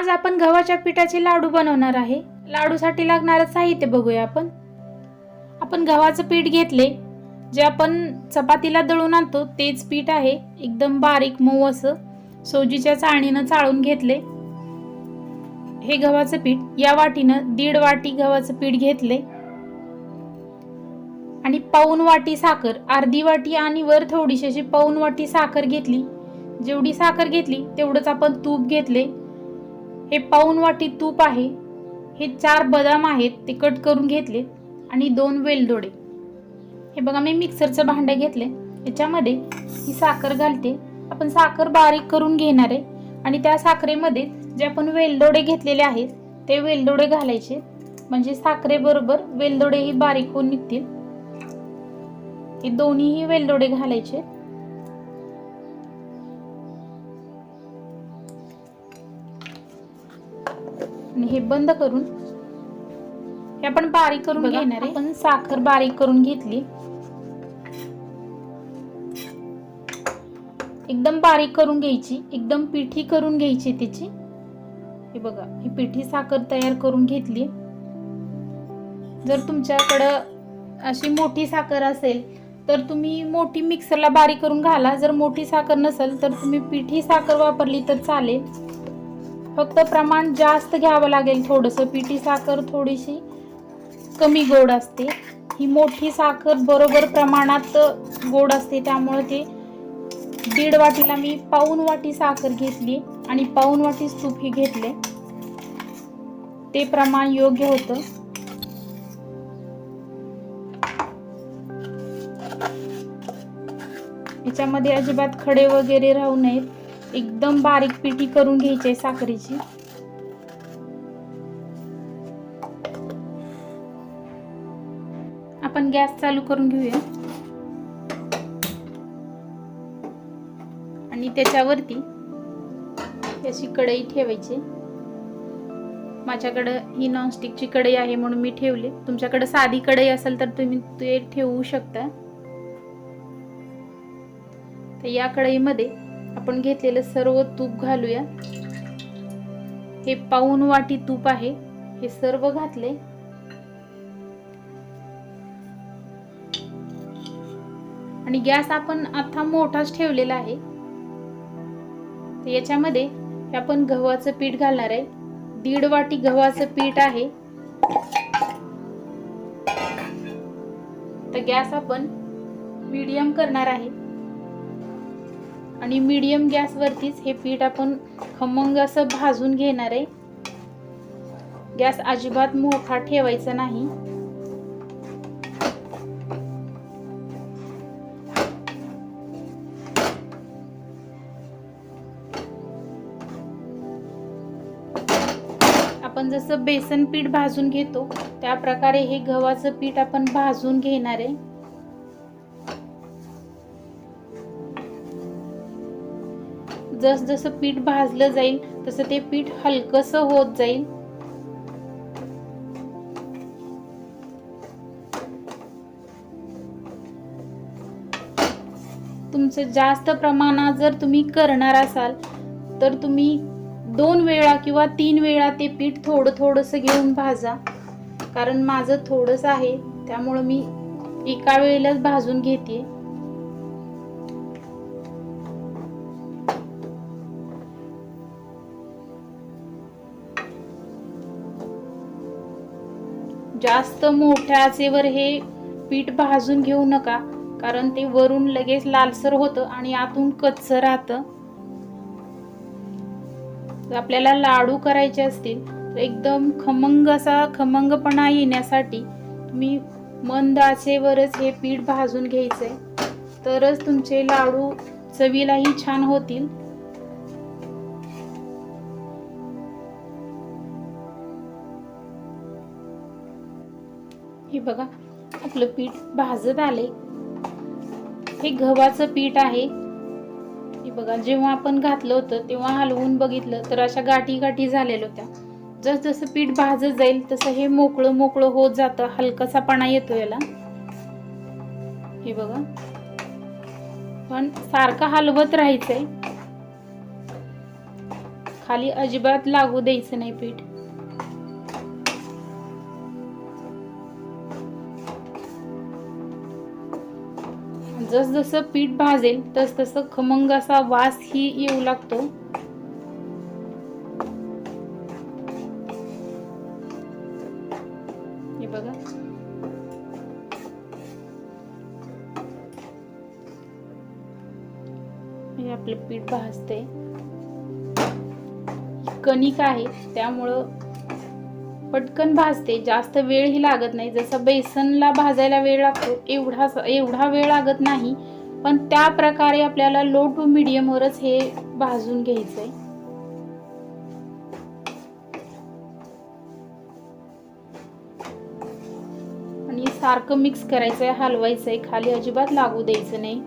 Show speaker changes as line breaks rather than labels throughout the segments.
आज आपण गव्हाच्या पिठाचे लाडू बनवणार आहे। लाडूसाठी लागणारे साहित्य बघूया आपण गव्हाचं पीठ घेतले, जे आपण चपातीला दळून आणतो तेच पीठ आहे। एकदम बारीक मऊ असं सोजीच्या चाळणीने चाळून घेतले। हे गव्हाचं पीठ या वाटीनं 1.5 वाटी गव्हाचं पीठ घेतले आणि पाऊण वाटी साखर, अर्धी वाटी आणि वर थोडीशी अशी पाऊण वाटी साखर घेतली। जेवढी साखर घेतली तेवढंच आपण तूप घेतले। हे पाऊण वाटी तूप आहे। हे 4 बदाम आहेत, ते कट करून घेतले आणि 2 वेलदोडे। हे बघा मी मिक्सरचं भांडं घेतले, याच्यामध्ये ही साखर घालते। आपण साखर बारीक करून घेणार आहे आणि त्या साखरेमध्ये जे आपण वेलदोडे घेतलेले आहेत ते वेलदोडे घालायचे, म्हणजे साखरेबरोबर वेलदोडेही बारीक होऊन निघतील। हे दोन्हीही वेलदोडे घालायचे आणि हे बंद करून हे आपण बारीक करून घेणार आहे। आपण साखर बारीक करून घेतली, एकदम बारीक करून घ्यायची, एकदम पिठी करून घ्यायची त्याची। हे बघा ही पिठी साखर तयार करून घेतली। जर तुमच्याकडे अशी मोठी साखर असेल तर तुम्ही मोठी मिक्सरला बारीक करून घाला, जर मोठी साखर नसेल तर तुम्ही पिठी साखर वापरली तर चालेल। फक्त प्रमाण जास्त घ्यावं लागेल थोडंसं, पिठी साखर थोडीशी कमी गोड असते, ही मोठी साखर बरोबर प्रमाणात गोड असते, त्यामुळे ते 1.5 वाटीला मी पाऊण वाटी साखर घेतली आणि पाऊण वाटी तूप घेतले, ते प्रमाण योग्य होतं। याच्यामध्ये अजिबात खडे वगैरे राहू नयेत, एकदम बारीक पिठी करून घ्यायची आहे साखरेची। आपण गॅस चालू करून घेऊया आणि त्याच्यावरती अशी कढई ठेवायची। माझ्याकडे ही नॉनस्टिकची कढई आहे म्हणून मी ठेवली, तुमच्याकडे साधी कढई असेल तर तुम्ही ते ठेवू शकता। तर या कढईमध्ये आपण घेतलेलं सर्व तूप घालूया। हे पाऊण वाटी तूप आहे, हे सर्व घातले आणि गॅस आपण आता मोठाच ठेवलेला आहे। तर याच्यामध्ये आपण गव्हाचं पीठ घालणार आहे, 1.5 वाटी गव्हाचं पीठ आहे। तर गॅस आपण मीडियम करणार आहे आणि मीडियम गॅस वरतीच हे पीठ आपण खमंग असं भाजून घेणार आहे। गॅस अजिबात मोठा ठेवायचा नाही। आपण जसं बेसन पीठ भाजून घेतो त्या प्रकारे हे गव्हाचं पीठ आपण भाजून घेणार आहे। जस जसं पीठ भाजलं जाईल तसं ते पीठ हलकस होत जाईल। तुमचं जास्त प्रमाणात जर तुम्ही करणार असाल तर तुम्ही 2 वेळा किंवा 3 वेळा ते पीठ थोडं थोडंसं घेऊन भाजा, कारण माझं थोडंच आहे त्यामुळे मी एका वेळेलाच भाजून घेते। जास्त मोठ्या आचेवर हे पीठ भाजून घेऊ नका, कारण ते वरून लगेच लालसर होतं आणि आतून कच्चं राहतं। आपल्याला लाडू करायचे असतील तर एकदम खमंग असा खमंगपणा येण्यासाठी तुम्ही मंद आचेवरच हे पीठ भाजून घ्यायचंय, तरच तुमचे लाडू चवीलाही छान होतील। हे बघा आपलं पीठ भाजत आले। हे गव्हाचं पीठ आहे। हे बघा जेव्हा आपण घातलं होतं तेव्हा हलवून बघितलं तर अशा गाठी गाठी झालेल्या होत्या। जस जसं पीठ भाजत जाईल तसं हे मोकळं मोकळं होत जातं, हलकासापणा येतो याला। हे बघा, पण सारखं हलवत राहायचंय, खाली अजिबात लागू द्यायचं नाही पीठ. जसजसं पीठ भाजेल तसतसं खमंग असा वास ही येऊ लागतो. हे बघा, हे आपलं पीठ भाजते. कणिक आहे त्यामुळं पटकन भाजते, जास्त वेळही लागत नाही. जसं बेसनला भाजायला वेळ लागतो एवढा वेळ लागत नाही, पण त्या प्रकारे आपल्याला लो टू मीडियम वरच हे भाजून घ्यायचंय. आणि सारखं मिक्स करायचंय, हलवायचंय, खाली अजिबात लागू द्यायचं नाही.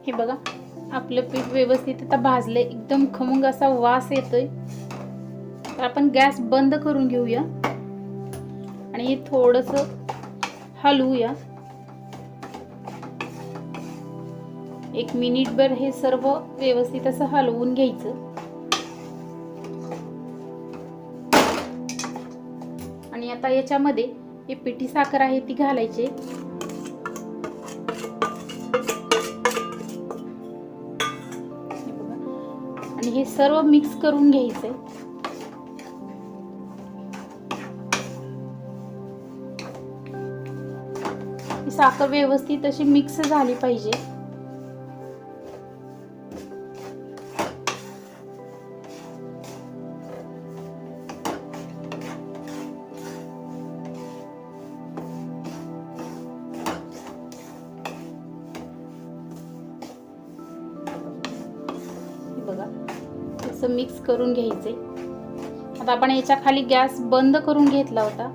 हे बघा, आपलं पीठ व्यवस्थित आता भाजले, एकदम खमंग असा वास येतोय. तर आपण गॅस बंद करून घेऊया आणि थोडस हलवूया. 1 मिनिटभर हे सर्व व्यवस्थित असं हलवून घ्यायचं. आणि आता याच्यामध्ये ही पिठी साखर आहे ती घालायची. आणि हे सर्व मिक्स करून घ्यायचंय. ही साखर व्यवस्थित अशी मिक्स झाली पाहिजे. बघा, असं मिक्स करून घ्यायचे. आता आपण याच्या खाली गॅस बंद करून घेतला होता,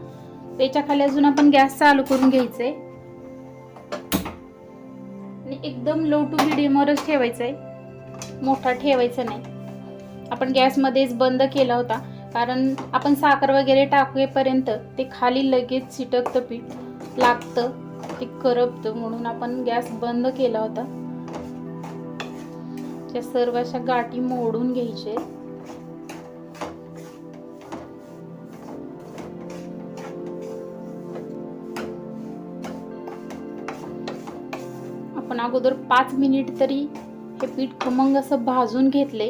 त्याच्या खाली अजून आपण गॅस चालू करून घ्यायचे आणि एकदम लो टू मीडियम वरच ठेवायचंय, मोठा ठेवायचा नाही. आपण गॅस मध्येच बंद केला होता, कारण आपण साखर वगैरे टाकूपर्यंत ते खाली लगेच चिटकतं, पीठ लागतं, ते करपतं, म्हणून आपण गॅस बंद केला होता. त्या सर्व अशा गाठी मोडून घ्यायचे. आपण अगोदर 5 मिनिट तरी हे पीठ खमंग असं भाजून घेतले.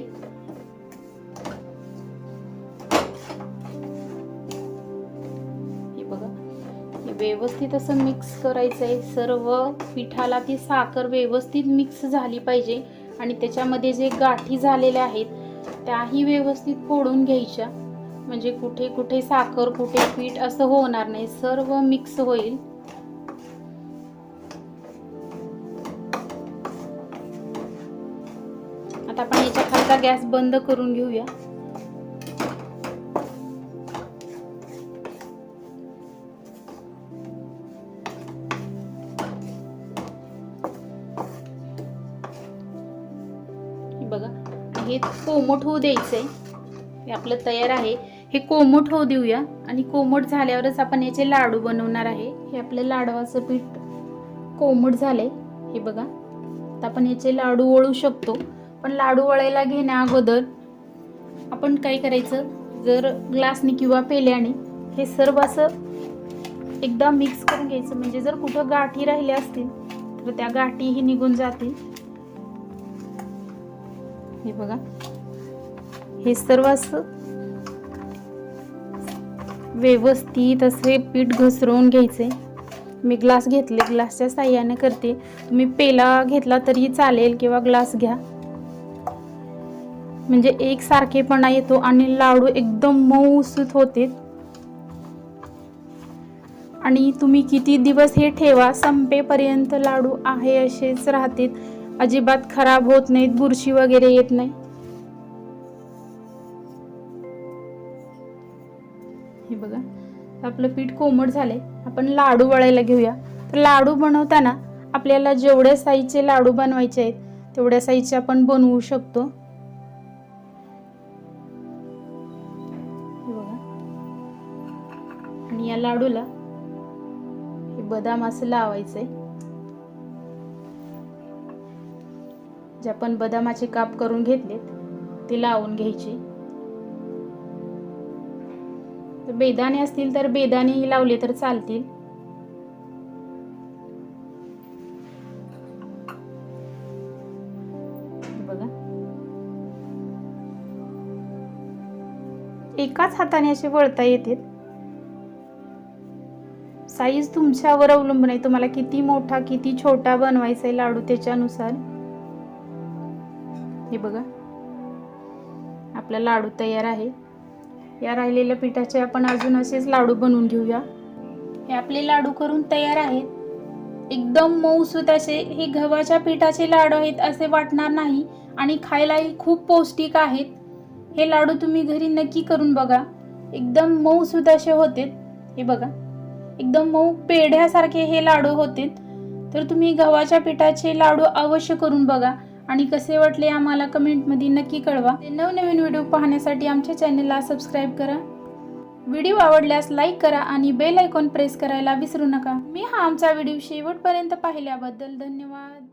हे बघा, हे व्यवस्थित असं मिक्स करायचंय. सर्व पिठाला ती साखर व्यवस्थित मिक्स झाली पाहिजे आणि त्याच्यामध्ये जे गाठी झालेल्या आहेत त्याही व्यवस्थित फोडून घ्यायच्या, म्हणजे कुठे कुठे साखर कुठे पीठ असं होणार नाही, सर्व मिक्स होईल. आता आपण याच्या खालचा गॅस बंद करून घेऊया. बघा, हे कोमट होऊ द्यायचंय. हे आपलं तयार आहे. हे कोमट होऊ देऊया आणि कोमट झाल्यावरच आपण याचे लाडू बनवणार आहे. हे आपलं लाडवाचं पीठ कोमट झालंय. हे बघा, आता आपण याचे लाडू वळू शकतो. पण लाडू वळायला घेण्या अगोदर आपण काय करायचं, जर ग्लासनी किंवा पेल्याने हे सर्व असं एकदा मिक्स करून घ्यायचं, म्हणजे जर कुठं गाठी राहिल्या असतील तर त्या गाठीही निघून जातील. हे बघा, हे सर्व असं व्यवस्थित असे पीठ घसरवून घ्यायचे. मी ग्लास घेतले, ग्लासच्या साह्याने करते. तुम्ही पेला घेतला तरी चालेल किंवा ग्लास घ्या, म्हणजे एक सारखेपणा येतो आणि लाडू एकदम मऊसूत होते. आणि तुम्ही किती दिवस हे ठेवा, संपेपर्यंत लाडू आहे असेच राहतील, अजिबात खराब होत नाहीत, बुरशी वगैरे येत नाही. हे बघा, आपलं पीठ कोमट झालंय. आपण लाडू वळायला घेऊया. तर लाडू बनवताना आपल्याला जेवढ्या साईजचे लाडू बनवायचे आहेत तेवढ्या साईजचे आपण बनवू शकतो. हे बघा, आणि या लाडूला हे बदाम असं लावायचंय. जे आपण बदामाचे काप करून घेतलेत ते लावून घ्यायचे. बेदाणे असतील तर बेदाणे लावले तर चालतील. बघा, एकाच हाताने असे वळता येते. साईज तुमच्यावर अवलंबून आहे, तुम्हाला किती मोठा किती छोटा बनवायचा आहे लाडू त्याच्यानुसार. हे बघा, आपला लाडू तयार आहे. या राहिलेल्या पिठाचे आपण अजून असेच लाडू बनवून घेऊया. हे आपले लाडू करून तयार आहेत. एकदम मऊसूत असे हे गव्हाच्या पिठाचे लाडू आहेत असे वाटणार नाही आणि खायलाही खूप पौष्टिक आहेत. हे लाडू तुम्ही घरी नक्की करून बघा. एकदम मऊसूत असे होते. हे बघा, एकदम मऊ पेढ्यासारखे हे लाडू होते. तर तुम्ही गव्हाच्या पिठाचे लाडू अवश्य करून बघा आणि कसे वाटले आम्हाला कमेंटमध्ये नक्की कळवा. नवनवीन व्हिडिओ पाहण्यासाठी आमच्या चॅनलला सबस्क्राईब करा. व्हिडिओ आवडल्यास लाईक करा आणि बेल आयकॉन प्रेस करायला विसरू नका. मी हा आमचा व्हिडिओ शेवटपर्यंत पाहिल्याबद्दल धन्यवाद.